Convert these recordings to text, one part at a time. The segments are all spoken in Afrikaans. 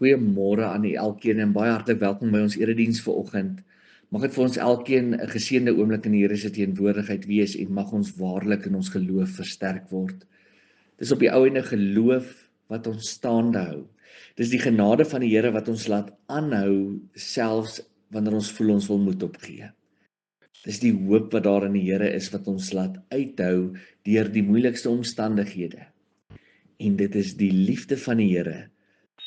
Goeiemôre aan elkeen en baie hartlik welkom by ons erediens vanoggend. Mag dit vir ons elkeen 'n geseënde oomblik in die Here se teenwoordigheid wees en mag ons waarlik in ons geloof versterk word. Dis op die ou ende geloof wat ons staande hou. Dis die genade van die Here wat ons laat aanhou selfs wanneer ons voel ons wil moed opgee. Dis die hoop wat daar in die Here is wat ons laat uithou deur die moeilikste omstandighede. En dit is die liefde van die Here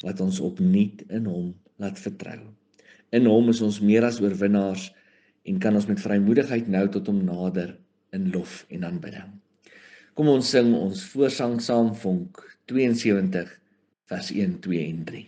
wat ons opnuut in hom laat vertrou. In hom is ons meer as oorwinnaars en kan ons met vrymoedigheid nou tot hom nader in lof en aanbidding. Kom ons sing ons voorsang saam vonk 72 vers 1, 2 en 3.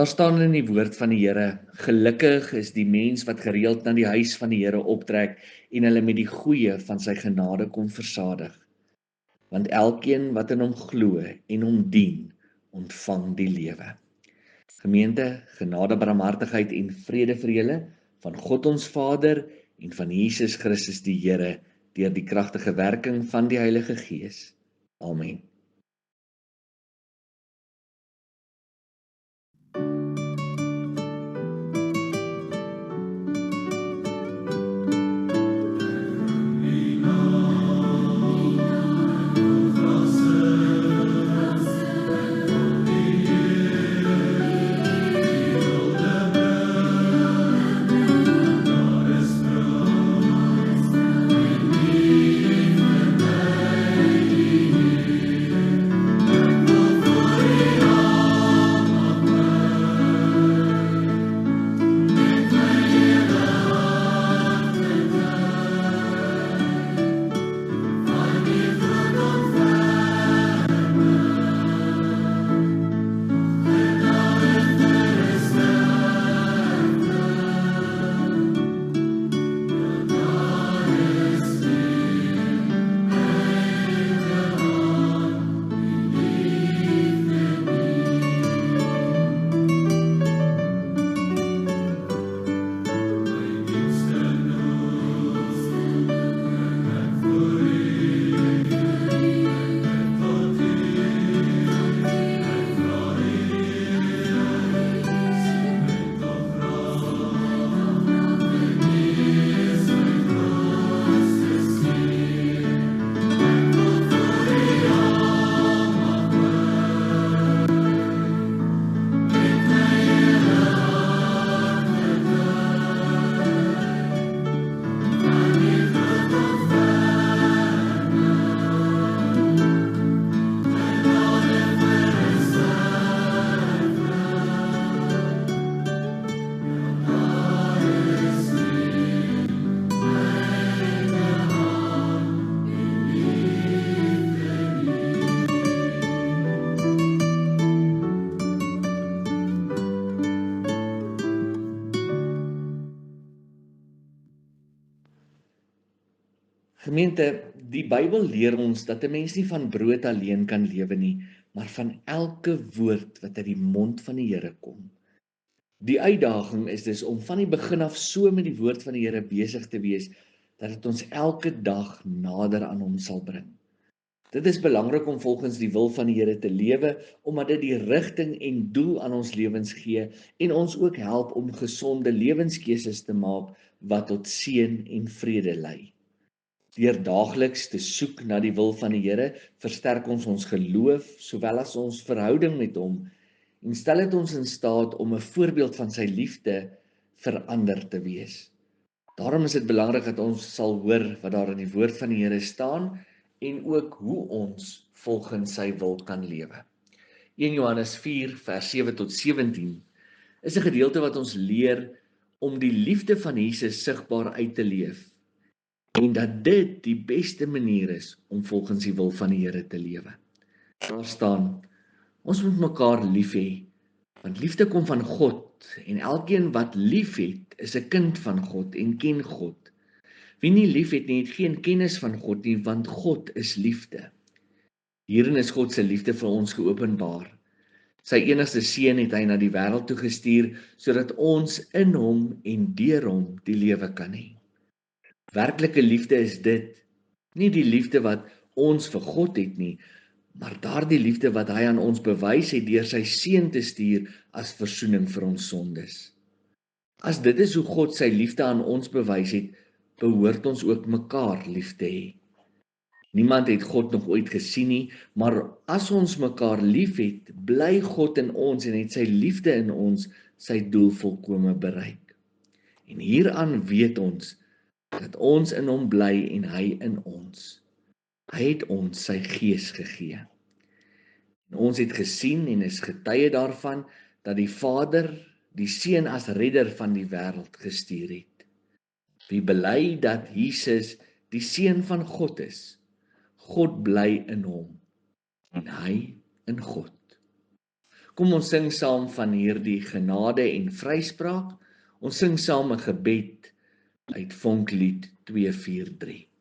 Daar staan in die woord van die Here, gelukkig is die mens wat gereeld na die huis van die Here optrek en hulle met die goeie van sy genade kom versadig. Want elkeen wat in hom glo en hom dien, ontvang die lewe. Gemeente, genade, barmhartigheid en vrede vir julle van God ons Vader en van Jesus Christus die Here deur die kragtige werking van die Heilige Gees. Amen. Gemeente, die Bybel leer ons dat 'n mens nie van brood alleen kan lewe nie, maar van elke woord wat uit die mond van die Here kom. Die uitdaging is dus om van die begin af so met die woord van die Here besig te wees, dat dit ons elke dag nader aan hom sal bring. Dit is belangrik om volgens die wil van die Here te lewe, omdat dit die rigting en doel aan ons lewens gee en ons ook help om gesonde lewenskeuses te maak wat tot seën en vrede lei. Deur daagliks te soek na die wil van die Here, versterk ons geloof sowel as ons verhouding met hom en stel dit ons in staat om 'n voorbeeld van sy liefde vir ander te wees. Daarom is dit belangrik dat ons sal hoor wat daar in die woord van die Here staan en ook hoe ons volgens sy wil kan lewe. 1 Johannes 4 vers 7 tot 17 is 'n gedeelte wat ons leer om die liefde van Jesus sigbaar uit te leef en dat dit die beste manier is om volgens die wil van die Here te lewe. Daar staan: ons moet mekaar lief hê, want liefde kom van God en elkeen wat lief het, is 'n kind van God en ken God. Wie nie lief het nie, het geen kennis van God nie, want God is liefde. Hierin is God se liefde vir ons geopenbaar. Sy enigste seun het hy na die wêreld toe gestuur, sodat ons in hom en deur hom die lewe kan hê. Werklike liefde is dit, nie die liefde wat ons vir God het nie, maar daardie liefde wat hy aan ons bewys het deur sy seun te stuur as versoening vir ons sondes. As dit is hoe God sy liefde aan ons bewys het, behoort ons ook mekaar lief te hê. Niemand het God nog ooit gesien nie, maar as ons mekaar lief het, bly God in ons en het sy liefde in ons sy doel volkome bereik. En hieraan weet ons dat ons in hom bly en hy in ons. Hy het ons sy gees gegee. En ons het gesien en is getuie daarvan dat die Vader die Seun as redder van die wêreld gestuur het. Wie bely dat Jesus die Seun van God is, God bly in hom en hy in God. Kom ons sing saam van hierdie genade en vryspraak. Ons sing saam 'n gebed uit Vonklied 243.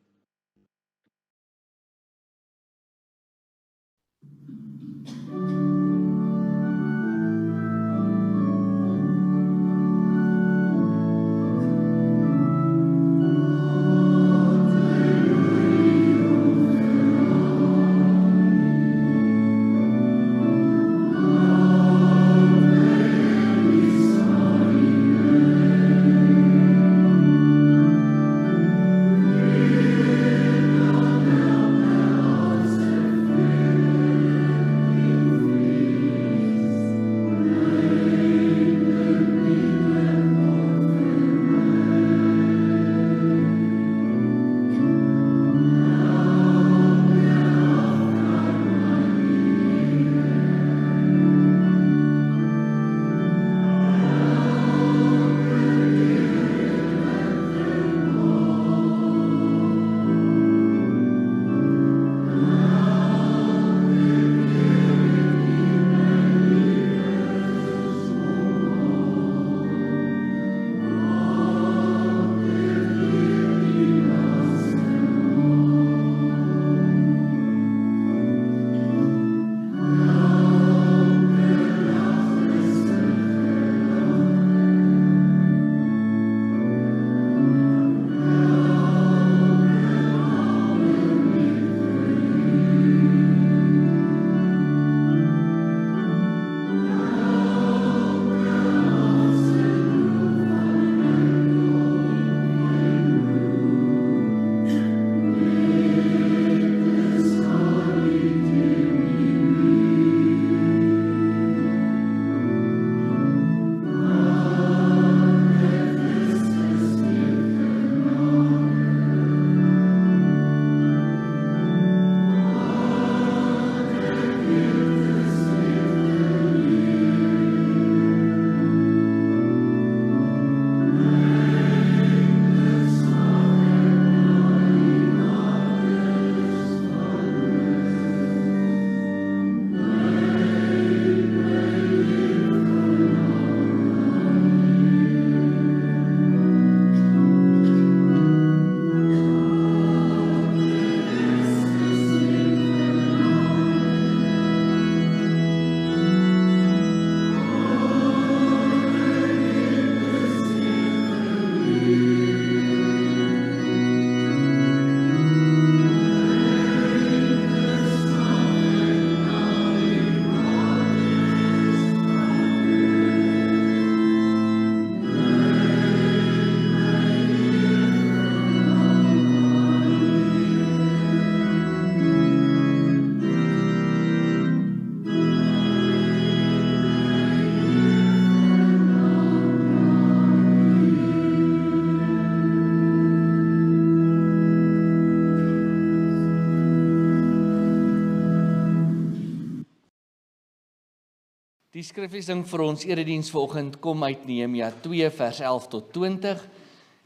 Die skriflesing vir ons erediens vanoggend kom uit Nehemia 2 vers 11 tot 20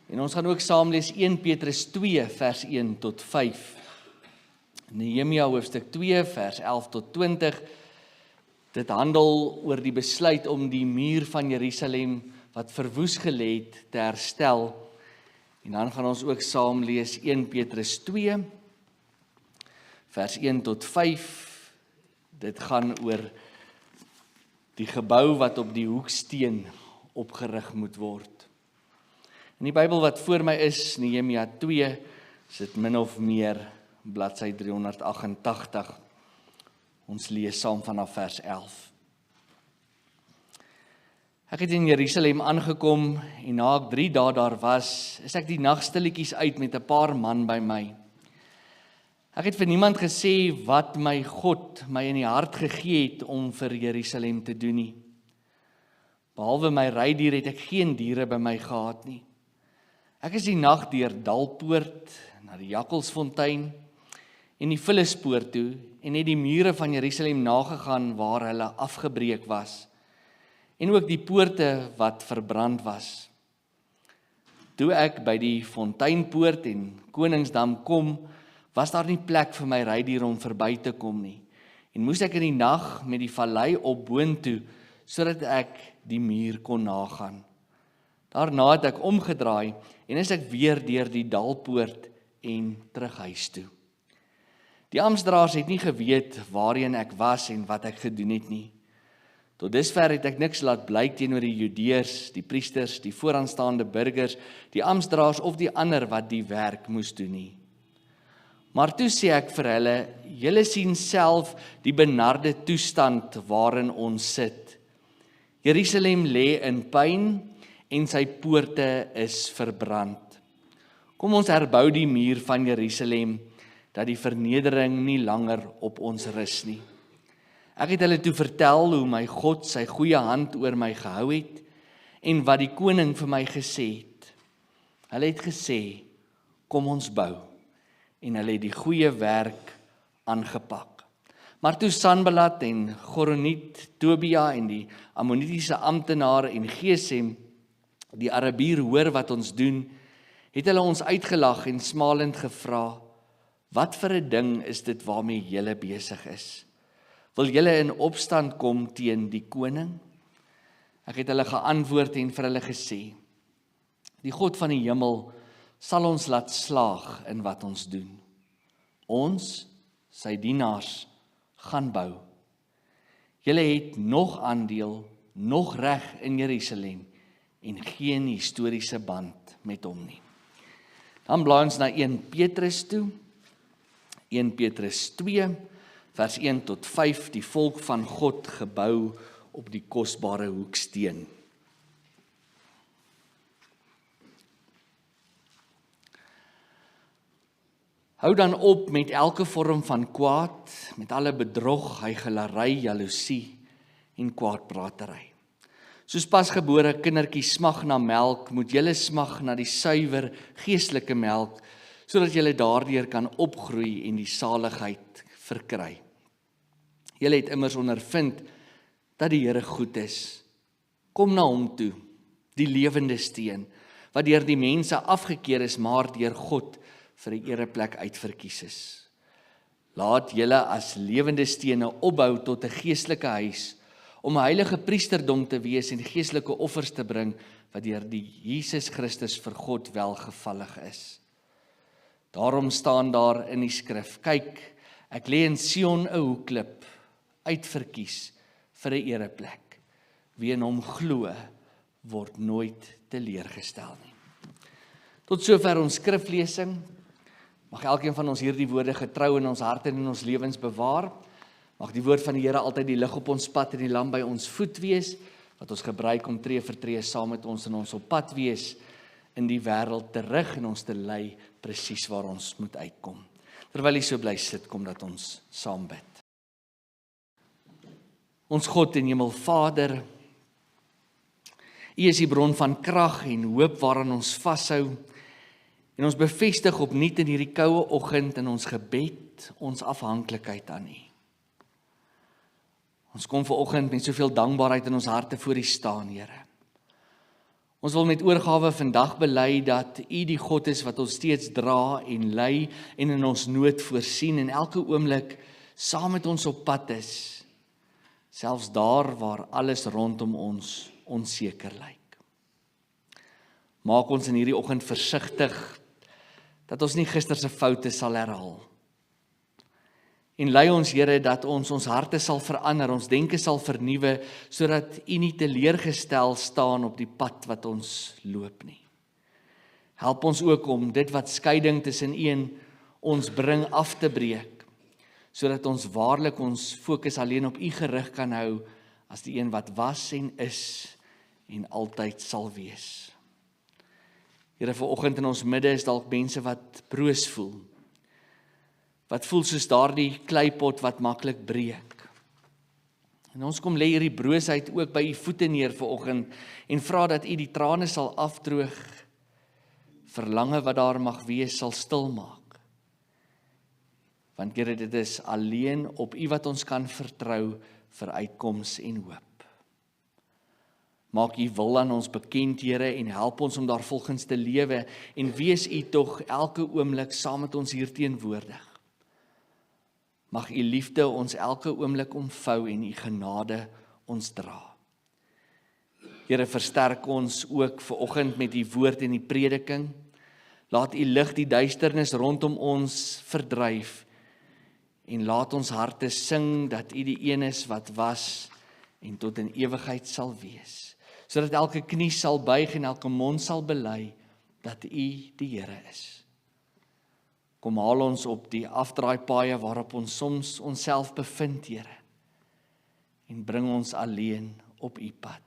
en ons gaan ook saam lees 1 Petrus 2 vers 1 tot 5. Nehemia hoofstuk 2 vers 11 tot 20. Dit handel oor die besluit om die muur van Jerusalem wat verwoes gelê het te herstel. En dan gaan ons ook saam lees 1 Petrus 2 vers 1 tot 5. Dit gaan oor die gebou wat op die hoeksteen opgerig moet word. In die Bybel wat voor my is, Nehemia 2, is dit min of meer bladsy 388. Ons lees saam vanaf vers 11. Ek het in Jerusalem aangekom en na ek 3 dae daar was, is ek die nagstilletjies uit met 'n paar man by my. Ek het vir niemand gesê wat my God my in die hart gegee het om vir Jerusalem te doen nie. Behalwe my rydier het ek geen diere by my gehad nie. Ek is die nag deur Dalpoort na die Jakkalsfontein en die Vullispoort toe en het die mure van Jerusalem nagegaan waar hulle afgebreek was en ook die poorte wat verbrand was. Toe ek by die Fonteinpoort en Koningsdam kom, was daar nie plek vir my rydier om verby te kom nie, en moes ek in die nag met die vallei op boontoe, sodat ek die muur kon nagaan. Daarna het ek omgedraai, en is ek weer deur die Dalpoort en terug huis toe. Die amptdraers het nie geweet waarheen ek was en wat ek gedoen het nie. Tot dusver het ek niks laat blyk teenoor die Judeërs, die priesters, die vooraanstaande burgers, die amptdraers of die ander wat die werk moes doen nie. Maar toe sê ek vir hulle, julle sien self die benarde toestand waarin ons sit. Jerusalem lê in pyn en sy poorte is verbrand. Kom ons herbou die muur van Jerusalem, dat die vernedering nie langer op ons rus nie. Ek het hulle toe vertel hoe my God sy goeie hand oor my gehou het en wat die koning vir my gesê het. Hulle het gesê, kom ons bou. En hulle het die goeie werk aangepak. Maar toe Sanballat en Goroniet, Tobia en die Ammonitiese amptenare en Gesem, die Arabier hoor wat ons doen, het hulle ons uitgelag en smalend gevra, wat vir 'n ding is dit waarmee julle besig is? Wil julle in opstand kom teen die koning? Ek het hulle geantwoord en vir hulle gesê, die God van die hemel sal ons laat slaag in wat ons doen. Ons, sy dienaars, gaan bou. Julle het nog aandeel, nog reg in Jerusalem en geen historiese band met hom nie. Dan blaai ons na 1 Petrus toe. 1 Petrus 2, vers 1 tot 5, die volk van God gebou op die kosbare hoeksteen. Hou dan op met elke vorm van kwaad, met alle bedrog, huichelarij, jaloesie en kwaadpratery. Soos pasgebore kindertjies smag na melk, moet julle smag na die suiwer geestelike melk, sodat julle daardeur kan opgroei en die saligheid verkry. Julle het immers ondervind dat die Here goed is. Kom na hom toe, die lewende steen, wat deur die mense afgekeer is, maar deur God vir 'n ereplek uitverkies is. Laat julle as lewende stene opbou tot 'n geestelike huis, om 'n heilige priesterdom te wees en geestelike offers te bring, wat deur die Jesus Christus vir God welgevallig is. Daarom staan daar in die skrif, kyk, ek lê in Sion 'n hoekklip, uitverkies vir 'n ereplek. Wie in hom glo, word nooit teleurgestel nie. Tot sover ons skriflesing. Mag elkeen van ons hierdie woorde getrou in ons harte en in ons lewens bewaar. Mag die woord van die Here altyd die lig op ons pad en die lamp by ons voet wees, wat ons gebruik om tree vir tree saam met ons en ons op pad wees in die wêreld terug en ons te lei presies waar ons moet uitkom. Terwyl jy so bly sit, kom dat ons saam bid. Ons God en Hemelvader, U is die bron van krag en hoop waaraan ons vashou, en ons bevestig opnuut in hierdie koue oggend in ons gebed ons afhanklikheid aan U. Ons kom vanoggend met soveel dankbaarheid in ons harte voor U staan, Here. Ons wil met oorgawe vandag bely dat U die God is wat ons steeds dra en lei en in ons nood voorsien en elke oomblik saam met ons op pad is, selfs daar waar alles rondom ons onseker lyk. Maak ons in hierdie oggend versigtig dat ons nie gister se foute sal herhaal. En lei ons, Here, dat ons harte sal verander, ons denke sal vernuwe, sodat U nie teleurgestel staan op die pad wat ons loop nie. Help ons ook om dit wat skeiding tussen U en ons bring af te breek, sodat ons waarlik ons fokus alleen op U gerig kan hou, as die een wat was en is en altyd sal wees. Here, vanoggend in ons midde is dalk mense wat broos voel, wat voel soos daardie kleipot wat maklik breek. En ons kom lê hierdie broosheid ook by U voete neer vanoggend en vra dat U die trane sal afdroog, verlange wat daar mag wees sal stilmaak. Want Here, dit is alleen op U wat ons kan vertrou vir uitkoms en hoop. Maak U wil aan ons bekend, Here, en help ons om daarvolgens te lewe en wees U tog elke oomblik saam met ons hier teenwoordig. Mag U liefde ons elke oomblik omvou en U genade ons dra. Here, versterk ons ook vanoggend met U woord en die prediking. Laat U lig die duisternis rondom ons verdryf en laat ons harte sing dat U die een is wat was en tot in ewigheid sal wees, sodat elke knie sal buig en elke mond sal bely dat U die Here is. Kom haal ons op die afdraaipaaie waarop ons soms onsself bevind, Here, en bring ons alleen op U pad.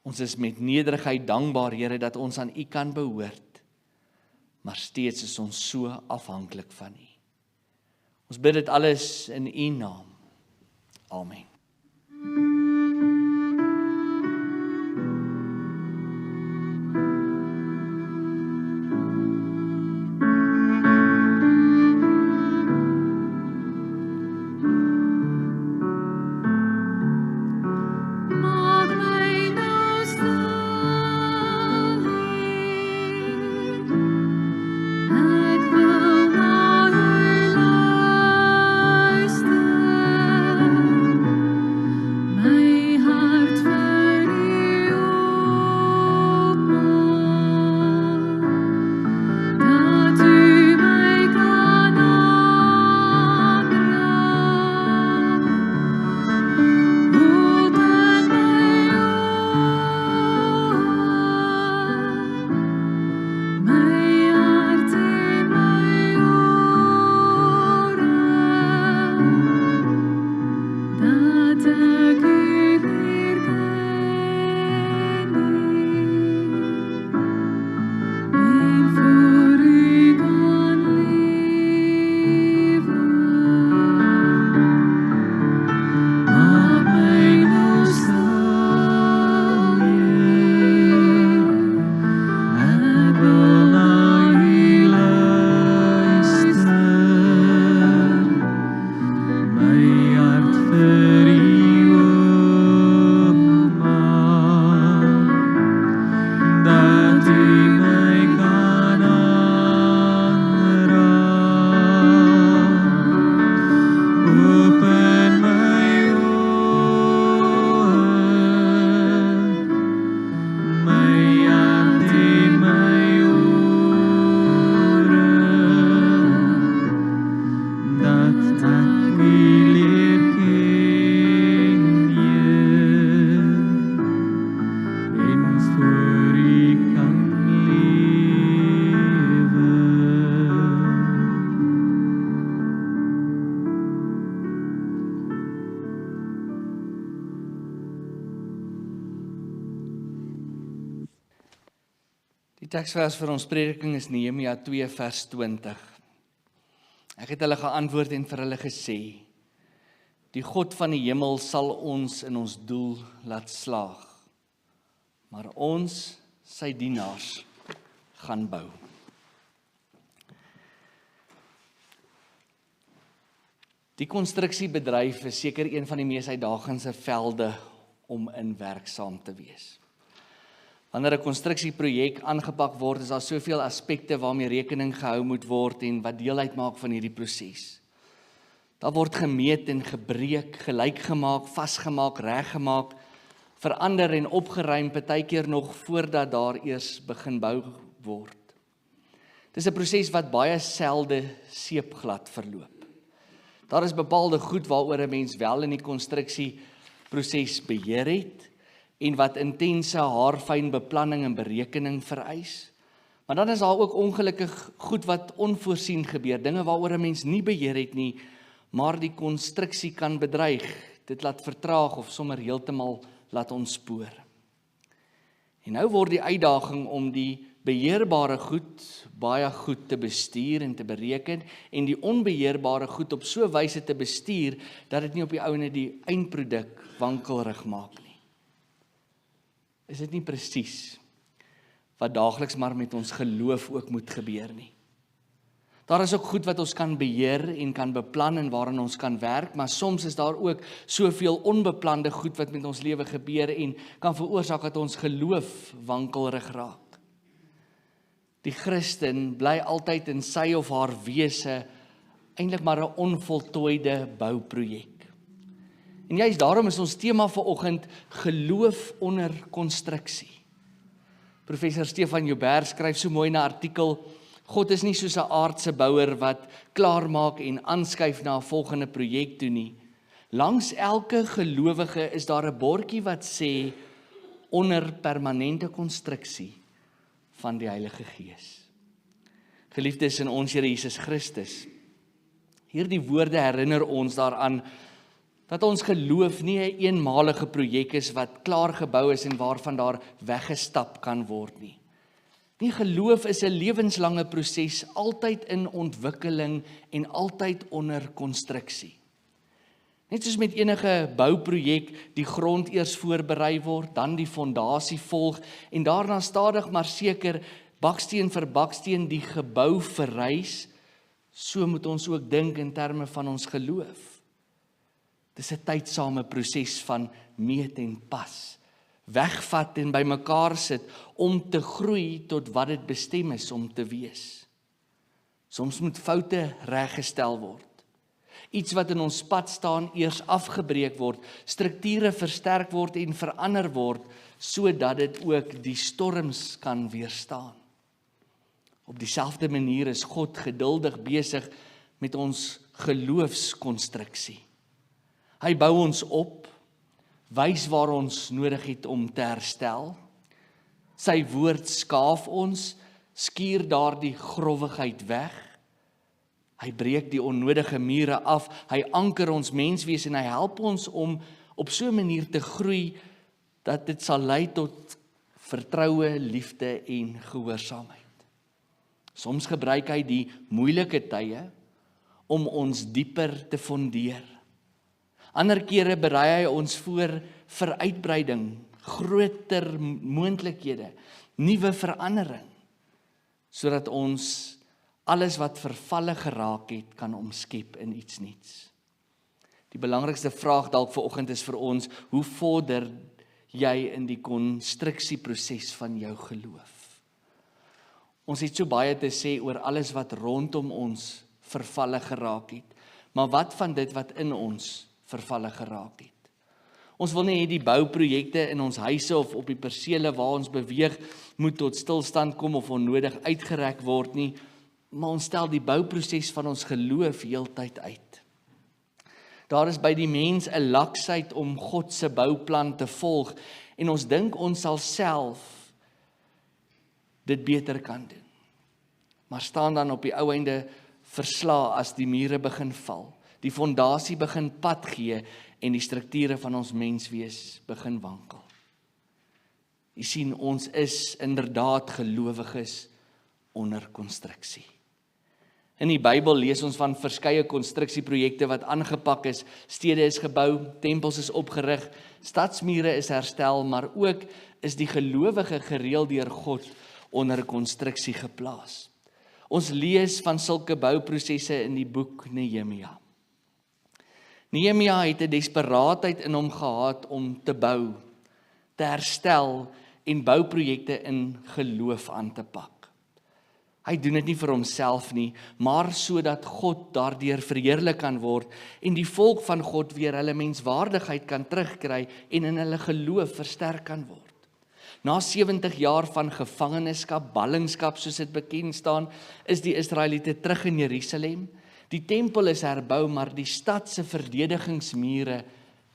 Ons is met nederigheid dankbaar, Here, dat ons aan U kan behoort, maar steeds is ons so afhanklik van U. Ons bid dit alles in U naam. Amen. Die teksvers vir ons prediking is Nehemia 2 vers 20. Ek het hulle geantwoord en vir hulle gesê: Die God van die hemel sal ons in ons doel laat slaag, maar ons, sy dienaars, gaan bou. Die konstruksiebedryf is seker een van die mees uitdagendste velde om in werksaam te wees. Wanneer 'n konstruksieprojek aangepak word, is daar soveel aspekte waarmee rekening gehou moet word en wat deel uitmaak van hierdie proses. Daar word gemeet en gebreek, gelyk gemaak, vasgemaak, reggemaak, verander en opgeruim, partykeer nog voordat daar eers begin bou word. Dis 'n proses wat baie selde seepglad verloop. Daar is bepaalde goed waaroor 'n mens wel in die konstruksieproses beheer het en wat intense haarfyn beplanning en berekening vereis. Maar dan is daar ook ongelukkig goed wat onvoorsien gebeur, dinge waaroor 'n mens nie beheer het nie, maar die konstruksie kan bedreig, dit laat vertraag of sommer heeltemal laat ontspoor. En nou word die uitdaging om die beheerbare goed baie goed te bestuur en te bereken en die onbeheerbare goed op so 'n wyse te bestuur dat dit nie op die ouene die eindproduk wankelrig maak nie. Is dit nie presies wat daagliks maar met ons geloof ook moet gebeur nie? Daar is ook goed wat ons kan beheer en kan beplan en waarin ons kan werk, maar soms is daar ook soveel onbeplande goed wat met ons lewe gebeur en kan veroorsaak dat ons geloof wankelrig raak. Die Christen bly altyd in sy of haar wese eintlik maar 'n onvoltooide bouprojek. En juist daarom is ons tema vanoggend geloof onder konstruksie. Professor Stefan Joubert skryf so mooi in 'n artikel: God is nie soos 'n aardse bouer wat klaarmaak en aanskuif na 'n volgende projek toe nie. Langs elke gelowige is daar 'n bordjie wat sê onder permanente konstruksie van die Heilige Gees. Geliefdes in ons Here Jesus Christus, hierdie woorde herinner ons daaraan dat ons geloof nie 'n eenmalige projek is wat klaar gebou is en waarvan daar weggestap kan word nie. Nie, geloof is 'n lewenslange proses, altyd in ontwikkeling en altyd onder konstruksie. Net soos met enige bouprojek die grond eers voorberei word, dan die fondasie volg en daarna stadig maar seker baksteen vir baksteen die gebou verrys, so moet ons ook dink in terme van ons geloof. Dis 'n tydsame proses van meet en pas, wegvat en bymekaar sit om te groei tot wat dit bestem is om te wees. Soms moet foute reggestel word. Iets wat in ons pad staan eers afgebreek word, strukture versterk word en verander word, sodat dit ook die storms kan weerstaan. Op dieselfde manier is God geduldig besig met ons geloofskonstruksie. Hy bou ons op, wys waar ons nodig het om te herstel. Sy woord skaaf ons, skuur daardie growwigheid weg. Hy breek die onnodige mure af, hy anker ons menswees en hy help ons om op so 'n manier te groei dat dit sal lei tot vertroue, liefde en gehoorsaamheid. Soms gebruik hy die moeilike tye om ons dieper te fondeer. Ander kere berei hy ons voor vir uitbreiding, groter moontlikhede, nuwe verandering, sodat ons alles wat vervalle geraak het, kan omskep in iets nuuts. Die belangrikste vraag dalk vanoggend is vir ons: hoe vorder jy in die konstruksieproses van jou geloof? Ons het so baie te sê oor alles wat rondom ons vervalle geraak het, maar wat van dit wat in ons vervalle geraak het? Ons wil nie hê die bouprojekte in ons huise of op die persele waar ons beweeg moet tot stilstand kom of onnodig uitgerek word nie, maar ons stel die bouproses van ons geloof heeltyd uit. Daar is by die mens 'n laksheid om God se bouplan te volg en ons dink ons sal self dit beter kan doen. Maar staan dan op die ou einde verslae as die mure begin val, die fondasie begin pad gee en die strukture van ons menswees begin wankel. Jy sien, ons is inderdaad gelowiges onder konstruksie. In die Bybel lees ons van verskeie konstruksieprojekte wat aangepak is, stede is gebou, tempels is opgerig, stadsmure is herstel, maar ook is die gelowige gereeld deur God onder konstruksie geplaas. Ons lees van sulke bouprosesse in die boek Nehemia. Nehemia het 'n desperaatheid in hom gehad om te bou, te herstel en bouprojekte in geloof aan te pak. Hy doen dit nie vir homself nie, maar sodat God daardeur verheerlik kan word en die volk van God weer hulle menswaardigheid kan terugkry en in hulle geloof versterk kan word. Na 70 jaar van gevangenskap, ballingskap soos dit bekend staan, is die Israeliete terug in Jerusalem. Die tempel is herbou, maar die stad se verdedigingsmure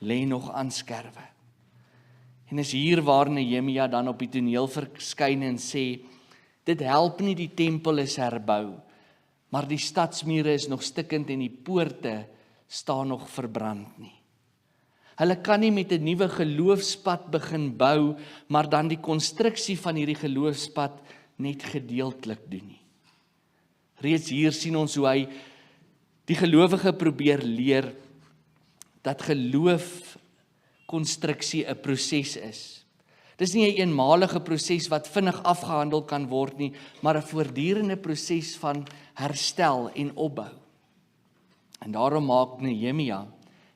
lê nog aan skerwe. En is hier waar Nehemia dan op die toneel verskyn en sê, dit help nie die tempel is herbou, maar die stadsmure is nog stikkend en die poorte staan nog verbrand nie. Hulle kan nie met 'n nuwe geloofspad begin bou, maar dan die konstruksie van hierdie geloofspad net gedeeltelik doen nie. Reeds hier sien ons hoe hy die gelowige probeer leer dat geloofkonstruksie 'n proses is. Dis nie 'n eenmalige proses wat vinnig afgehandel kan word nie, maar 'n voortdurende proses van herstel en opbou. En daarom maak Nehemia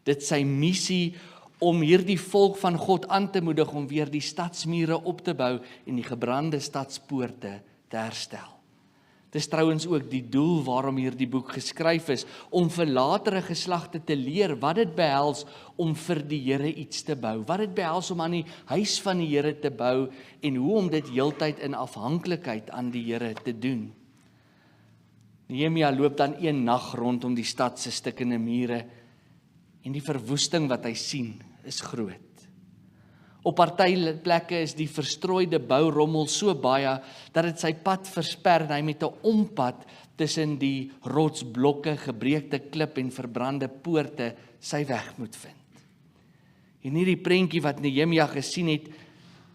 dit sy missie om hierdie volk van God aan te moedig om weer die stadsmure op te bou en die gebrande stadspoorte te herstel. Dis trouwens ook die doel waarom hierdie boek geskryf is, om vir latere geslagte te leer wat dit behels om vir die Here iets te bou, wat dit behels om aan die huis van die Here te bou en hoe om dit heeltyd in afhanklikheid aan die Here te doen. Nehemia loop dan een nag rondom die stad se stikkende mure en die verwoesting wat hy sien is groot. Op party plekke is die verstrooide bourommel so baie dat dit sy pad versper en hy met 'n ompad tussen die rotsblokke, gebreekte klip en verbrande poorte sy weg moet vind. En hierdie prentjie wat Nehemia gesien het,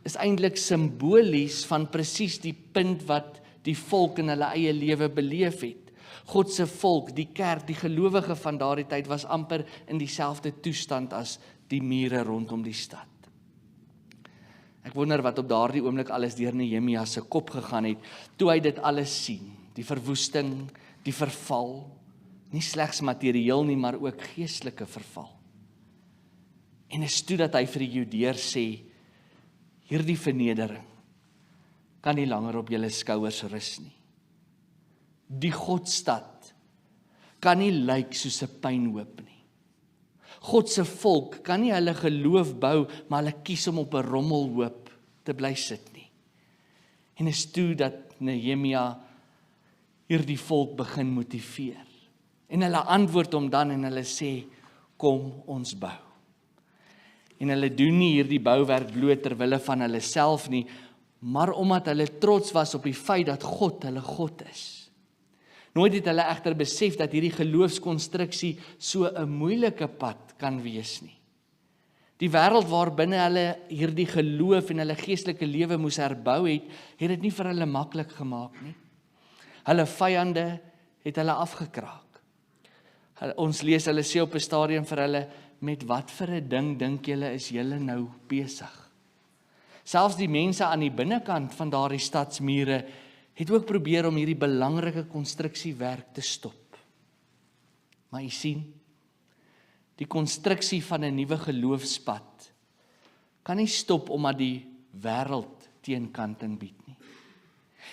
is eintlik simbolies van presies die punt wat die volk in hulle eie lewe beleef het. God se volk, die kerk, die gelowige van daardie tyd was amper in dieselfde toestand as die mure rondom die stad. Ek wonder wat op daardie oomblik alles deur Nehemia se kop gegaan het, toe hy dit alles sien, die verwoesting, die verval, nie slegs materieel nie, maar ook geestelike verval. En is toe dat hy vir die Judeërs sê, hierdie vernedering kan nie langer op julle skouers rus nie. Die Godstad kan nie lyk soos 'n pynhoop nie. God se volk kan nie hulle geloof bou, maar hulle kies om op 'n rommelhoop te bly sit nie. En is toe dat Nehemia hierdie volk begin motiveer. En hulle antwoord hom dan en hulle sê, kom ons bou. En hulle doen nie hierdie bouwerk bloot ter wille van hulle self nie, maar omdat hulle trots was op die feit dat God hulle God is. Nooit het hulle egter besef dat hierdie geloofskonstruksie so 'n moeilike pad kan wees nie. Die wêreld waarbinne hulle hierdie geloof en hulle geestelike lewe moes herbou het dit nie vir hulle maklik gemaak nie. Hulle vyande het hulle afgekraak. Ons lees hulle sê op 'n stadium vir hulle, met wat vir 'n ding dink julle is julle nou besig? Selfs die mense aan die binnekant van daardie stadsmure het ook probeer om hierdie belangrike konstruksiewerk te stop. Maar jy sien, die konstruksie van 'n nuwe geloofspad kan nie stop omdat die wêreld teenkanting bied nie.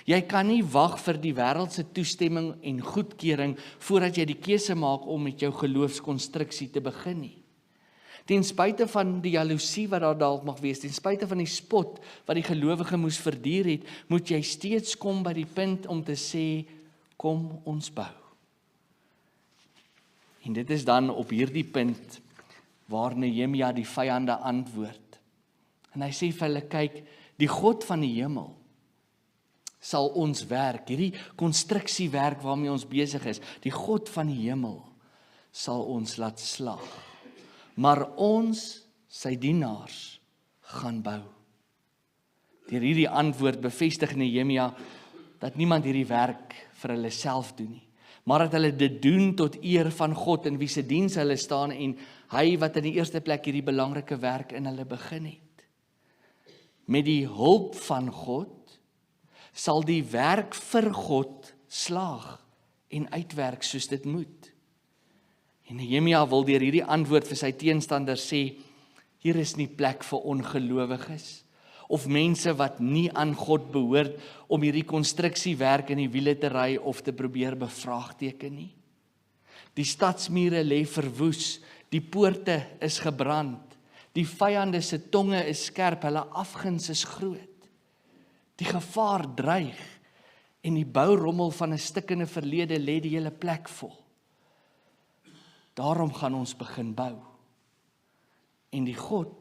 Jy kan nie wag vir die wêreld se toestemming en goedkeuring voordat jy die keuse maak om met jou geloofskonstruksie te begin nie. Ten spyte van die jaloesie wat daar dalk mag wees, ten spyte van die spot wat die gelowige moes verduur het, moet jy steeds kom by die punt om te sê, kom ons bou. En dit is dan op hierdie punt waar Nehemia die vyande antwoord. En hy sê vir hulle, kyk, die God van die hemel sal ons werk, hierdie konstruksiewerk waarmee ons besig is, die God van die hemel sal ons laat slaag. Maar ons, sy dienaars, gaan bou. Deur hierdie antwoord bevestig Nehemia dat niemand hierdie werk vir hulle self doen nie, maar dat hulle dit doen tot eer van God in wie se diens hulle staan en hy wat in die eerste plek hierdie belangrike werk in hulle begin het. Met die hulp van God sal die werk vir God slaag en uitwerk soos dit moet. En Nehemia wil deur hierdie antwoord vir sy teenstanders sê, hier is nie plek vir ongelowiges, of mense wat nie aan God behoort om hierdie konstruksiewerk in die wiele te ry of te probeer bevraagteken nie. Die stadsmure lê verwoes, die poorte is gebrand, die vyande se tonge is skerp, hulle afguns is groot. Die gevaar dreig en die bourommel van 'n stikkende verlede lê die hele plek vol. Daarom gaan ons begin bou. En die God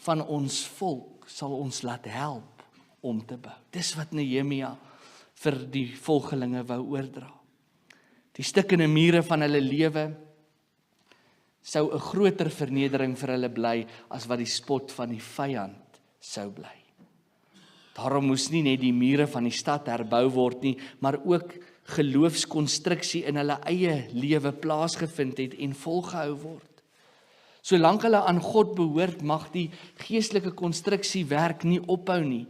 van ons volk sal ons laat help om te bou. Dis wat Nehemia vir die volgelinge wou oordra. Die stikkende mure van hulle lewe sou 'n groter vernedering vir hulle bly as wat die spot van die vyand sou bly. Daarom moes nie net die mure van die stad herbou word nie, maar ook geloofskonstruksie in hulle eie lewe plaasgevind het en volgehou word. Solank hulle aan God behoort, mag die geestelike konstruksiewerk nie ophou nie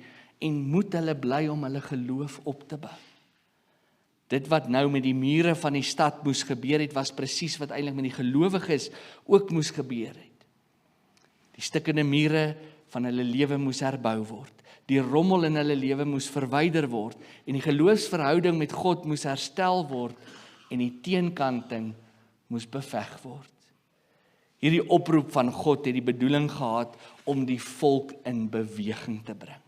en moet hulle bly om hulle geloof op te bou. Dit wat nou met die mure van die stad moes gebeur het, was presies wat eintlik met die gelowiges ook moes gebeur het. Die stikkende mure van hulle lewe moes herbou word. Die rommel in hulle lewe moes verwyder word en die geloofsverhouding met God moes herstel word en die teenkanting moes beveg word. Hierdie oproep van God het die bedoeling gehad om die volk in beweging te bring.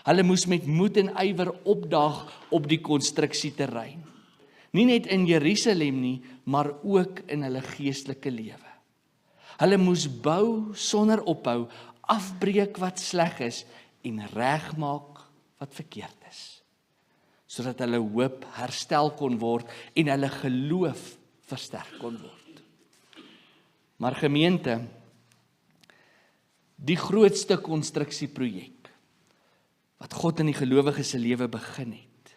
Hulle moes met moed en ywer opdaag op die konstruksieterrein. Nie net in Jerusalem nie, maar ook in hulle geestelike lewe. Hulle moes bou sonder ophou, afbreek wat sleg is en regmaak wat verkeerd is, sodat hulle hoop herstel kon word en hulle geloof versterk kon word. Maar gemeente, die grootste konstruksieprojek wat God in die gelowiges se lewe begin het,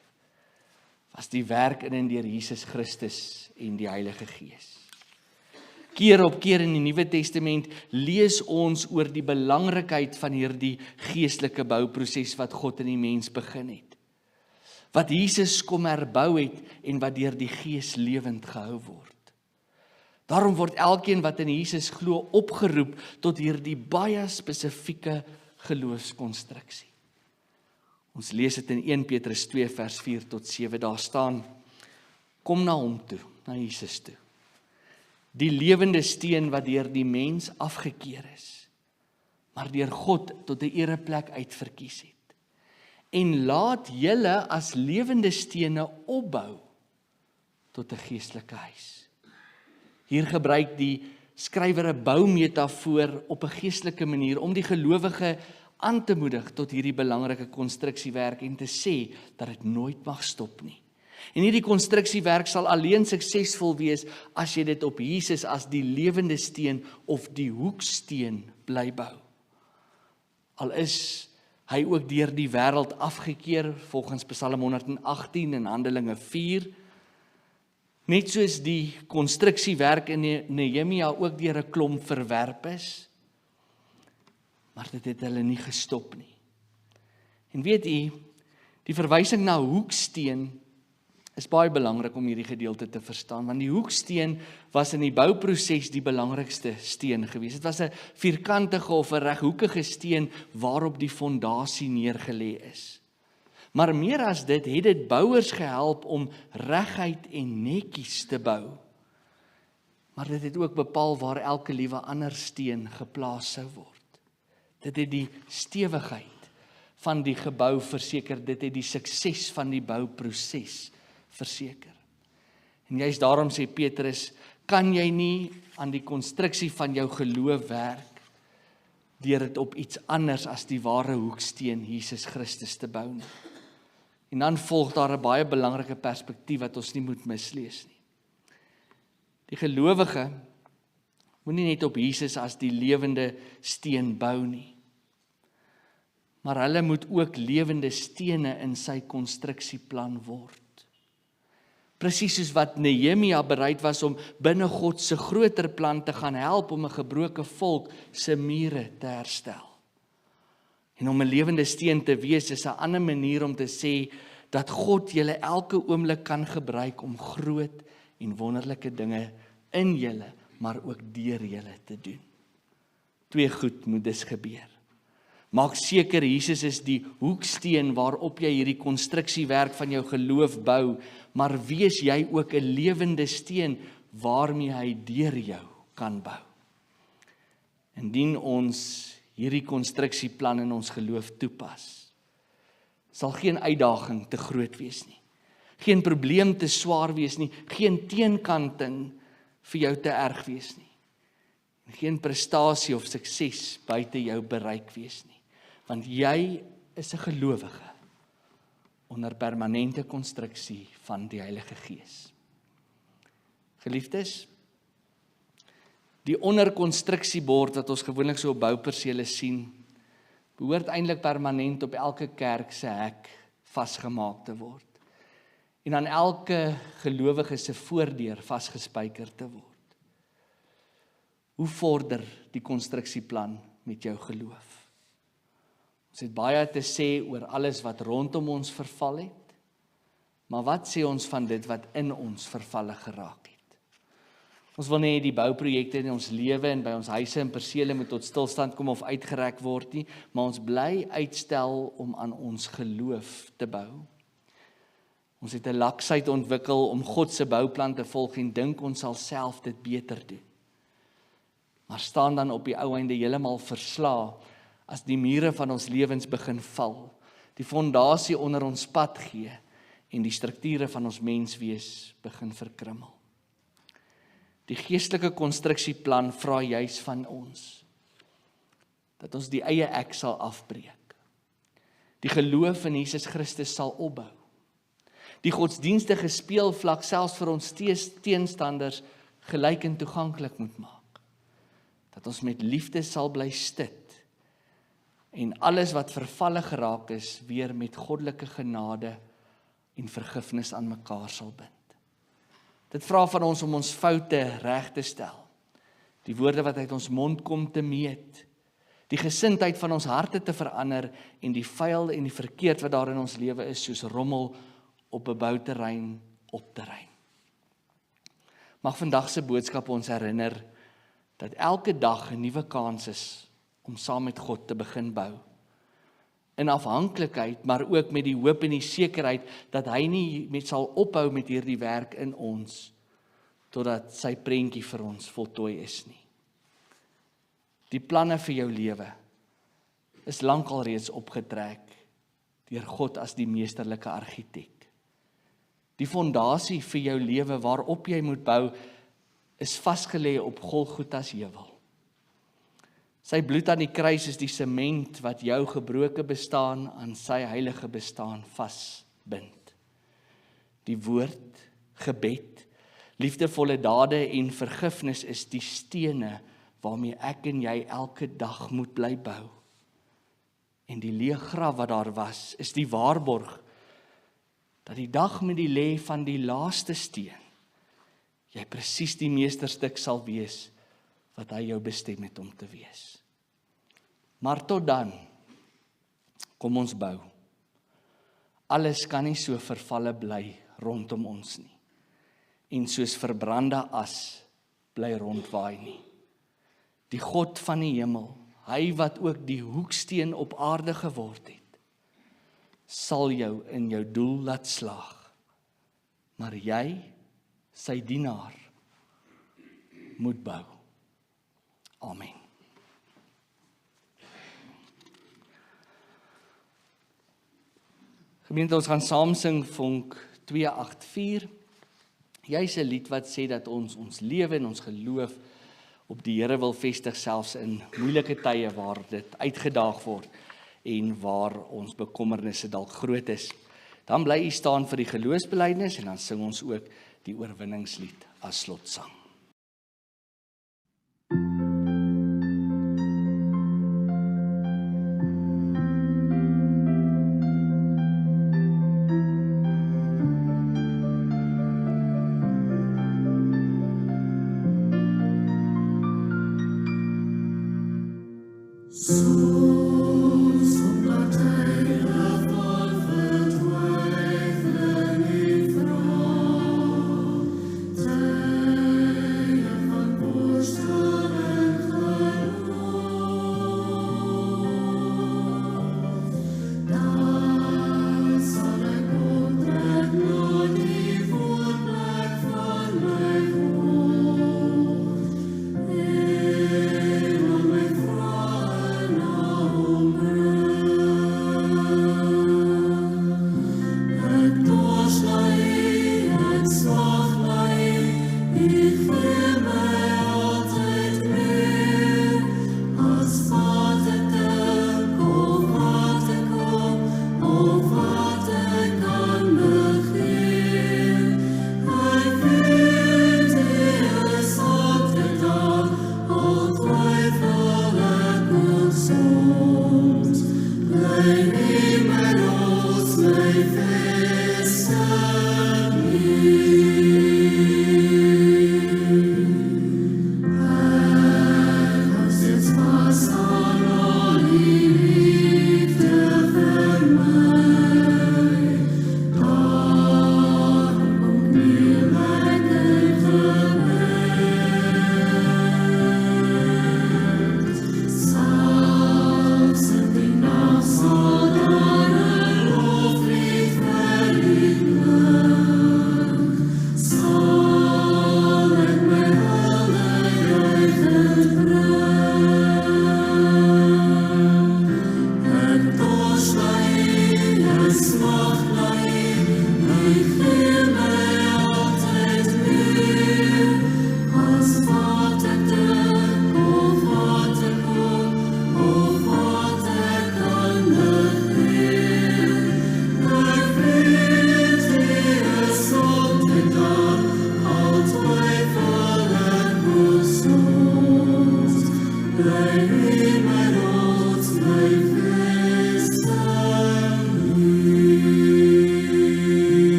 was die werk in en deur Jesus Christus en die Heilige Gees. Keer op keer in die Nuwe Testament lees ons oor die belangrikheid van hierdie geestelike bouproses wat God in die mens begin het. Wat Jesus kom herbou het en wat deur die Gees lewend gehou word. Daarom word elkeen wat in Jesus glo opgeroep tot hierdie baie spesifieke geloofskonstruksie. Ons lees dit in 1 Petrus 2 vers 4 tot 7, daar staan, kom na hom toe, na Jesus toe. Die lewende steen wat deur die mens afgekeer is, maar deur God tot 'n ereplek uitverkies het. En laat julle as lewende stene opbou tot 'n geestelike huis. Hier gebruik die skrywer 'n boumetafoor op 'n geestelike manier om die gelowige aan te moedig tot hierdie belangrike konstruksiewerk en te sê dat dit nooit mag stop nie. En hierdie konstruksiewerk sal alleen suksesvol wees as jy dit op Jesus as die lewende steen of die hoeksteen bly bou. Al is hy ook deur die wêreld afgekeer volgens Psalm 118 en Handelinge 4, net soos die konstruksiewerk in Nehemia ook deur 'n klomp verwerp is, maar dit het hulle nie gestop nie. En weet u, die verwysing na hoeksteen is baie belangrik om hierdie gedeelte te verstaan, want die hoeksteen was in die bouproses die belangrikste steen gewees. Dit was 'n vierkantige of 'n reghoekige steen waarop die fondasie neergelê is. Maar meer as dit, het dit bouers gehelp om reguit en netjies te bou. Maar dit het ook bepaal waar elke liewe ander steen geplaas sou word. Dit het die stewigheid van die gebou verseker, dit het die sukses van die bouproses verseker. En juist daarom sê Petrus, kan jy nie aan die konstruksie van jou geloof werk deur dit op iets anders as die ware hoeksteen Jesus Christus te bou nie. En dan volg daar 'n baie belangrike perspektief wat ons nie moet mislees nie. Die gelowige moenie net op Jesus as die lewende steen bou nie, maar hulle moet ook lewende stene in sy konstruksieplan word. Presies soos wat Nehemia bereid was om binne God se groter plan te gaan help om 'n gebroke volk se mure te herstel. En om 'n lewende steen te wees is 'n ander manier om te sê dat God julle elke oomblik kan gebruik om groot en wonderlike dinge in julle, maar ook deur julle te doen. 2 goed moet dus gebeur. Maak seker Jesus is die hoeksteen waarop jy hierdie konstruksiewerk van jou geloof bou, maar wees jy ook 'n lewende steen waarmee hy deur jou kan bou. Indien ons hierdie konstruksieplan in ons geloof toepas, sal geen uitdaging te groot wees nie. Geen probleem te swaar wees nie, geen teenkanting vir jou te erg wees nie. En geen prestasie of sukses buite jou bereik wees nie. Want jy is 'n gelowige onder permanente konstruksie van die Heilige Gees. Geliefdes, die onderkonstruksiebord wat ons gewoonlik so op boupersele sien, behoort eintlik permanent op elke kerk se hek vasgemaak te word. En aan elke gelowige se voordeur vasgespyker te word. Hoe vorder die konstruksieplan met jou geloof? Ons het baie te sê oor alles wat rondom ons verval het, maar wat sê ons van dit wat in ons vervalle geraak het? Ons wil nie die bouprojekte in ons lewe en by ons huise en persele moet tot stilstand kom of uitgerek word nie, maar ons bly uitstel om aan ons geloof te bou. Ons het 'n laksheid ontwikkel om God se bouplan te volg en dink ons sal self dit beter doen. Maar staan dan op die ou einde heeltemal versla as die mure van ons lewens begin val, die fondasie onder ons pad gee en die strukture van ons menswees begin verkrummel. Die geestelike konstruksieplan vra juis van ons dat ons die eie ek sal afbreek. Die geloof in Jesus Christus sal opbou. Die godsdienstige speelvlak selfs vir ons teenstanders gelyk en toeganklik moet maak. Dat ons met liefde sal bly stit en alles wat vervalle geraak is weer met goddelike genade en vergifnis aan mekaar sal bind. Dit vra van ons om ons foute reg te stel, die woorde wat uit ons mond kom te meet, die gesindheid van ons harte te verander en die vuil en die verkeerd wat daar in ons lewe is soos rommel op 'n bouterrein op te ruim. Mag vandag se boodskap ons herinner dat elke dag 'n nuwe kans is om saam met God te begin bou. In afhanklikheid, maar ook met die hoop en die sekerheid dat hy nie sal ophou met hierdie werk in ons, totdat sy prentjie vir ons voltooi is nie. Die planne vir jou lewe is lankal reeds opgetrek deur God as die meesterlike argitek. Die fondasie vir jou lewe waarop jy moet bou, is vasgelê op Golgotha se heuwel. Sy bloed aan die kruis is die sement wat jou gebroke bestaan aan sy heilige bestaan vasbind. Die woord, gebed, liefdevolle dade en vergifnis is die stene waarmee ek en jy elke dag moet bly bou. En die leë graf wat daar was, is die waarborg dat die dag met die lê van die laaste steen, jy presies die meesterstuk sal wees wat hy jou bestem het om te wees. Maar tot dan, kom ons bou. Alles kan nie so vervalle bly rondom ons nie. En soos verbrande as bly rondwaai nie. Die God van die hemel, hy wat ook die hoeksteen op aarde geword het, sal jou in jou doel laat slaag. Maar jy, sy dienaar, moet bou. Amen. Gemeente, ons gaan saam sing vonk 284. Jy's 'n lied wat sê dat ons lewe en ons geloof op die Here wil vestig, selfs in moeilike tye waar dit uitgedaag word en waar ons bekommernisse dalk groot is. Dan bly u staan vir die geloofsbelijdenis en dan sing ons ook die oorwinningslied as slotsang.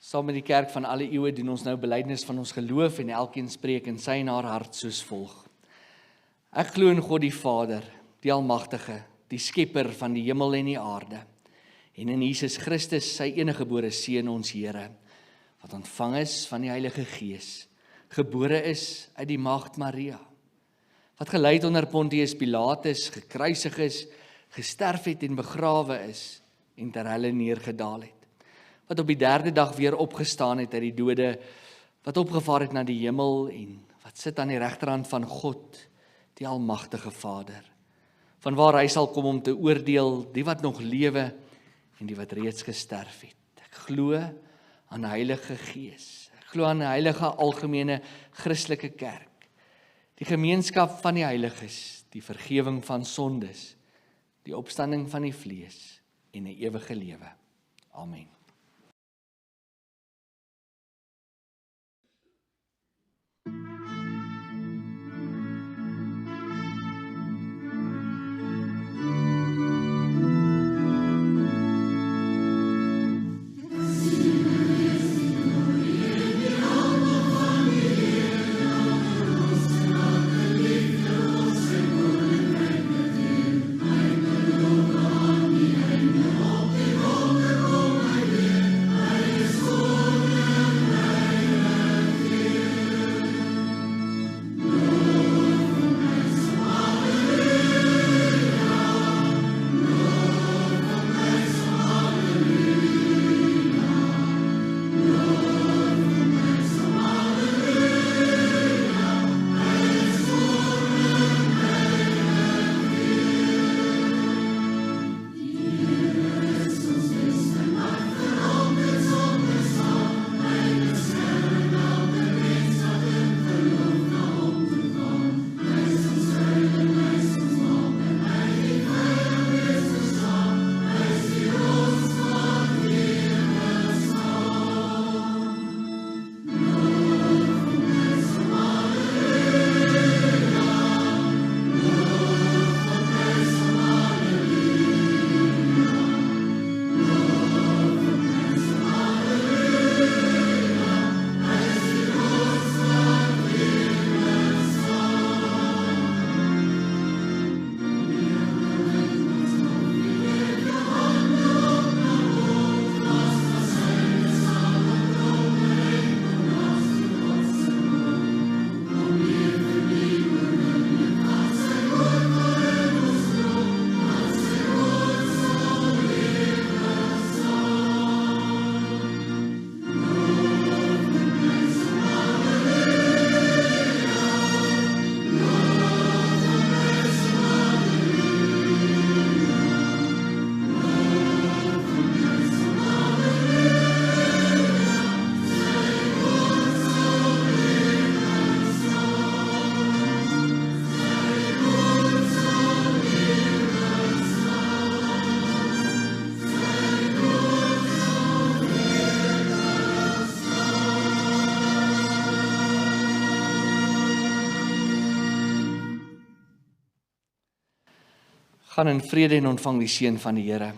Saam met die kerk van alle eeue doen ons nou belydenis van ons geloof en elkeen spreek in sy en haar hart soos volg. Ek glo in God die Vader, die Almagtige, die Skepper van die hemel en die aarde, en in Jesus Christus, sy eniggebore Seun, ons Here, wat ontvang is van die Heilige Gees, gebore is uit die maagd Maria, wat gelei onder Pontius Pilatus, gekruisig is, gesterf het en begrawe is, en ter helle neergedaal het, wat op die derde dag weer opgestaan het uit die dode, wat opgevaar het na die hemel en wat sit aan die regterhand van God, die Almagtige Vader, vanwaar hy sal kom om te oordeel die wat nog lewe en die wat reeds gesterf het. Ek glo aan die Heilige Gees, ek glo aan die heilige algemene Christelike kerk, die gemeenskap van die heiliges, die vergewing van sondes, die opstanding van die vlees en 'n ewige lewe. Amen. Gaan in vrede en ontvang die seën van die Here.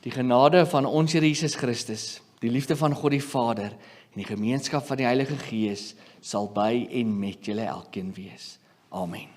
Die genade van ons Here Jesus Christus, die liefde van God die Vader en die gemeenskap van die Heilige Gees sal by en met julle elkeen wees. Amen.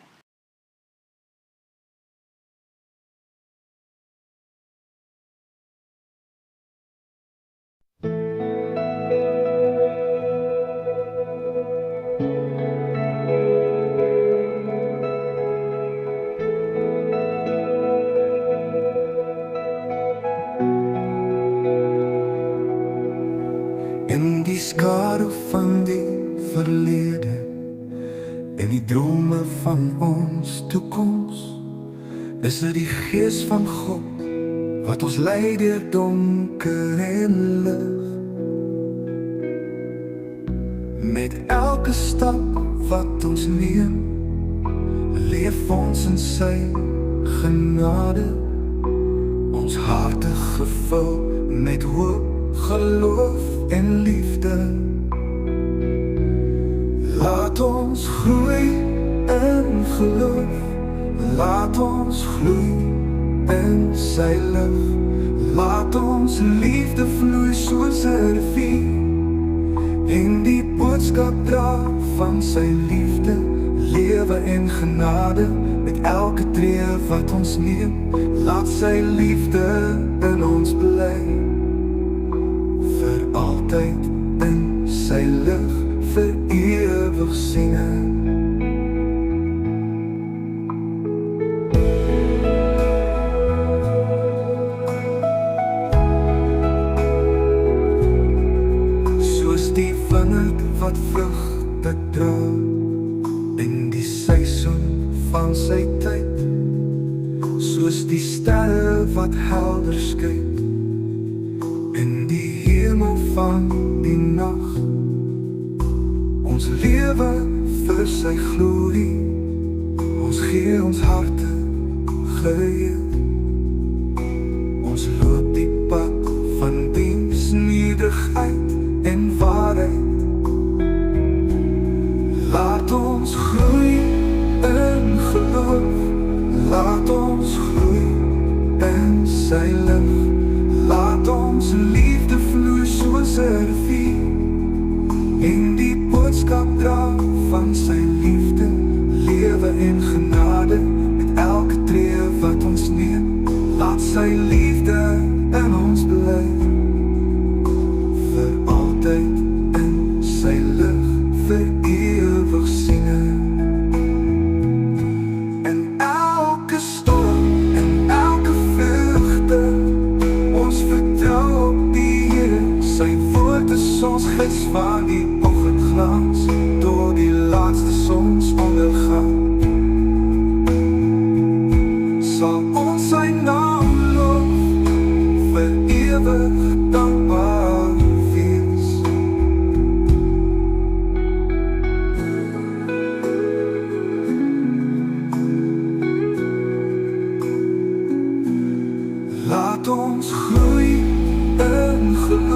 In die skadu van die verlede, en die drome van ons toekoms, is dit die Gees van God wat ons lei deur donker en lig. Met elke stap wat ons neem, leef ons in sy genade. ons harte gevul met hoop, geloof en liefde. Laat ons groei in geloof, laat ons gloei in sy lig. Laat ons liefde vloei soos 'n rivier en die boodskap dra van sy liefde, lewe en genade met elke tree wat ons neem. Laat sy liefde in ons bly, vir altyd in sy lig, vir ewig sien. Die wingerd wat vrugte dra in die seisoen van sy tyd, soos die sterre wat helder skyn in die hemel van die nag. Ons lewe vir sy glorie, ons gee ons harte geheel. Ons loop die pad van diens, nederigheid en waarheid. Laat ons groei in geloof, laat ons groei in sy lig. Laat ons liefde vloei soos 'n rivier en die boodskap dra van sy liefde, lewe en genade met elke tree wat ons neem. Laat sy liefde in ons bly, vir altyd in sy lig, vir ewig sien. En elke storm en elke vreugde, ons vertrou op die Here. Sy woord is ons gids van die oggendglans, door die laatste sonsondergang. Sal ons sy naam loof, vir ewig dankbaar wees. Laat ons groei in geloof,